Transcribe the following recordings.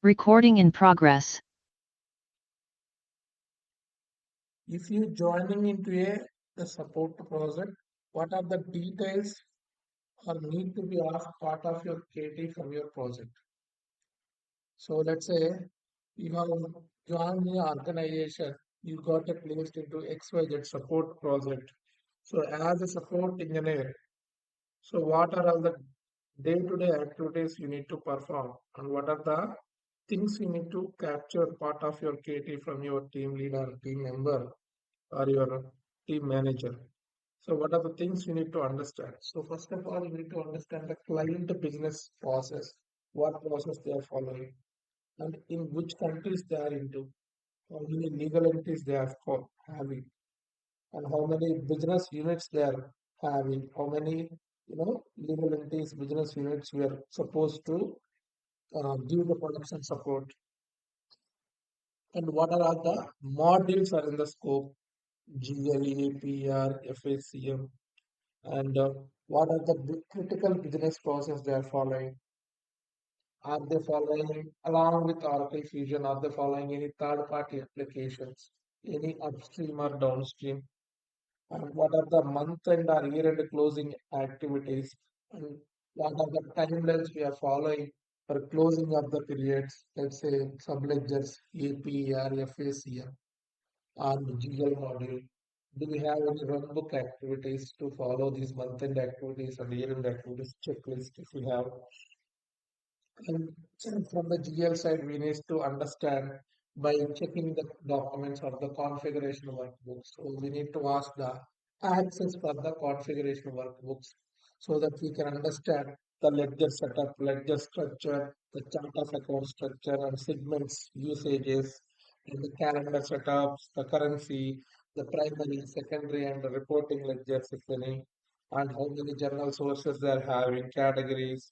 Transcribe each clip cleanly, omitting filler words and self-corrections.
Recording in progress. If you joining into a support project, what are the details or need to be asked part of your KT from your project? So let's say you have joined the organization, you got placed into XYZ support project. So as a support engineer, so what are all the day-to-day activities you need to perform and what are the things you need to capture part of your KT from your team leader, team member or your team manager. So what are the things you need to understand? So first of all, you need to understand the client business process, what process they are following, and in which countries they are into, how many legal entities they are having, and how many business units they are having, how many legal entities, business units we are supposed to give the production support, and what are all the modules are in the scope, GLE, PR, FACM, and what are the critical business process they are following. Are they following along with Oracle Fusion? Are they following any third-party applications, any upstream or downstream? And what are the month-end or year-end closing activities? And what are the timelines we are following for closing of the periods? Let's say subledgers, AP or FACM or the GL module. Do we have any runbook activities to follow these month-end activities and year-end activities checklist if we have? And from the GL side, we need to understand by checking the documents or the configuration workbooks. So we need to ask the access for the configuration workbooks so that we can understand the ledger setup, ledger structure, the chart of account structure and segments usages, and the calendar setups, the currency, the primary, secondary, and the reporting ledgers, if any, and how many journal sources they are having, categories,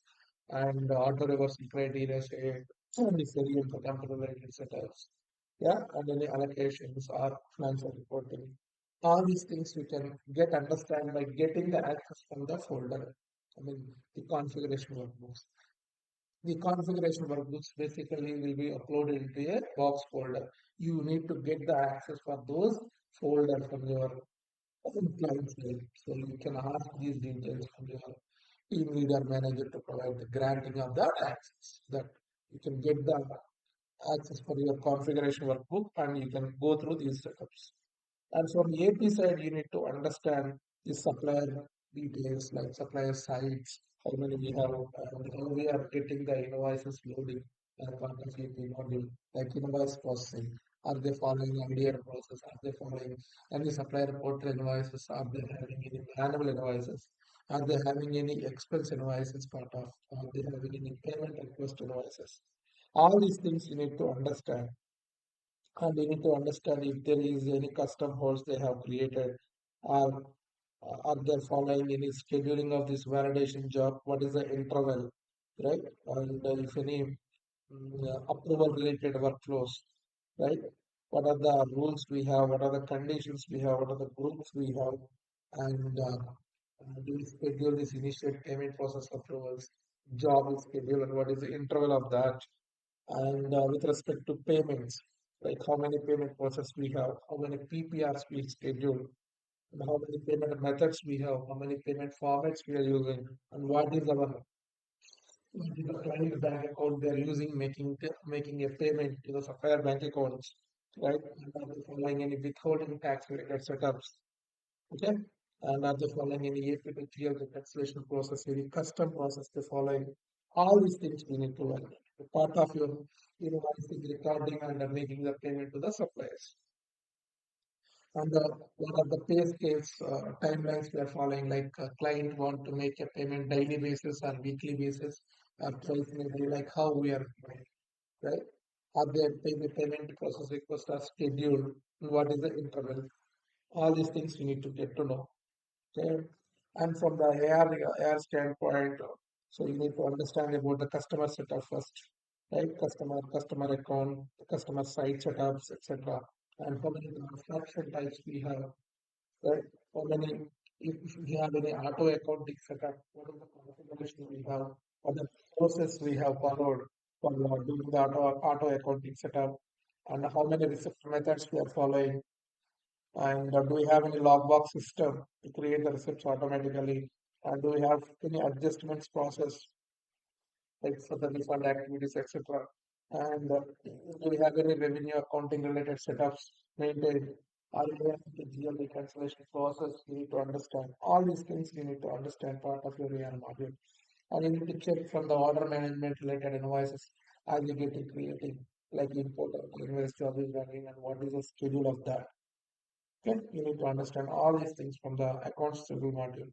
and auto reversal criteria shared, and the serial for computer related setups. Yeah, and any allocations or financial reporting. All these things we can get understand by getting the access from the folder. I mean the configuration workbooks. The configuration workbooks basically will be uploaded into a box folder. You need to get the access for those folder from your client side. So you can ask these details from your team leader manager to provide the granting of that access. That you can get the access for your configuration workbook and you can go through these setups. And from AP side, you need to understand the supplier details like supplier sites, how many we have, and how we are getting the invoices loading as part of AP module, like invoice processing. Are they following IDR process? Are they following any supplier portal invoices? Are they having any manual invoices? Are they having any expense invoices part of? Are they having any payment request invoices? All these things you need to understand, and you need to understand if there is any custom hosts they have created, or are they following any scheduling of this validation job, what is the interval, right? And if any approval related workflows, right? What are the rules we have, what are the conditions we have, what are the groups we have, and do we schedule this initiate payment process approvals, job is scheduled, and what is the interval of that, and with respect to payments, like how many payment process we have, how many PPRs we schedule, and how many payment methods we have, how many payment formats we are using, and what is the client bank account they are using making a payment to the supplier bank accounts, right? And are they following any withholding tax related setups? Okay. And are they following any AP to GL reconciliation process, any custom process they're following? All these things we need to learn. Part of your invoicing, recording, and making the payment to the suppliers. And what are the pay scales, timelines we are following? Like client want to make a payment daily basis or weekly basis or twice in a day, like how we are doing, right? Are they payment process request are scheduled? And what is the interval? All these things you need to get to know. Okay. And from the AR standpoint, so you need to understand about the customer setup first, right? Customer account, customer site setups, etc. And how many transaction types we have, right? How many, if we have any auto accounting setup, what is the configuration we have, what the process we have followed, for doing the auto accounting setup, and how many receipt methods we are following, and do we have any logbox system to create the receipts automatically, and do we have any adjustments process like for the refund activities, etc. And do we have any revenue accounting related setups maintained? Are we have the GL reconciliation process? You need to understand all these things. You need to understand part of your AR module, and you need to check from the order management related invoices as you get it creating, like import of invoice job is running and what is the schedule of that. Okay, you need to understand all these things from the accounts review module.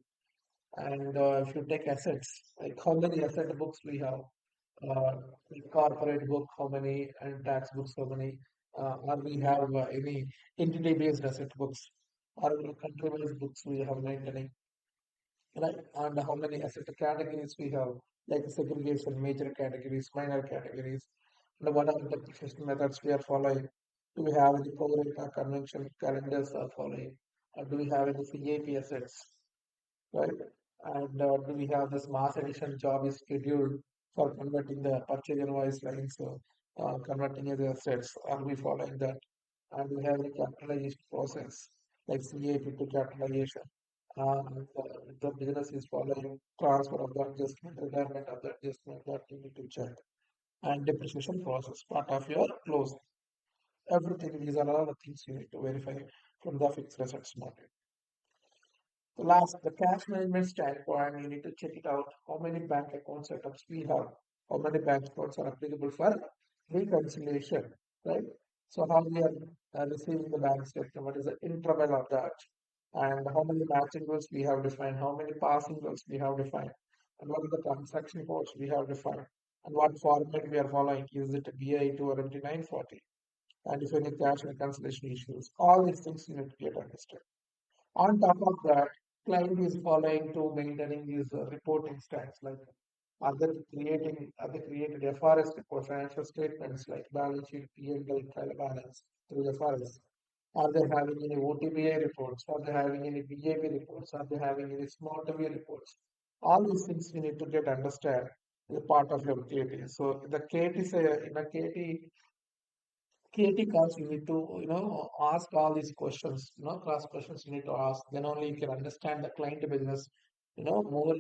And if you take assets, like how many asset books we have, uh, corporate book, how many, and tax books, how many, or we have any entity-based asset books, or country-based books we have maintaining, right? And how many asset categories we have, like segregation, major categories, minor categories, and what are the depreciation methods we are following? Do we have any pro rata convention calendars are following? Or do we have any CAP assets? Right? And do we have this mass addition job is scheduled for converting the purchase invoice lines, converting as assets? Are we following that? And we have the capitalization process, like CAP to capitalization. The business is following transfer of the adjustment, retirement of the adjustment that you need to check. And depreciation process, part of your closing. Everything, these are all the things you need to verify from the fixed assets model. The last, the cash management standpoint, you need to check it out. How many bank account setups we have? How many bank accounts are applicable for reconciliation, right? So how we are receiving the bank statement, what is the interval of that? And how many matching rules we have defined? How many passing rules we have defined? And what are the transaction codes we have defined? And what format we are following? Is it BI2 or MT940? And if any cash reconciliation issues, all these things you need to get understood. On top of that, client is following to maintaining these reporting stacks, like are they created FRS report, financial statements like balance sheet, P&L, trial balance through FRS? Are they having any OTBA reports? Are they having any BAB reports? Are they having any small W reports? All these things you need to get understand the part of your KT. So the KT say in a KT calls, you need to, ask all these questions, class questions you need to ask. Then only you can understand the client business, more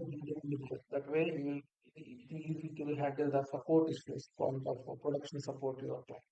deeply. That way you will it easy to handle the support issues, point of production support your client.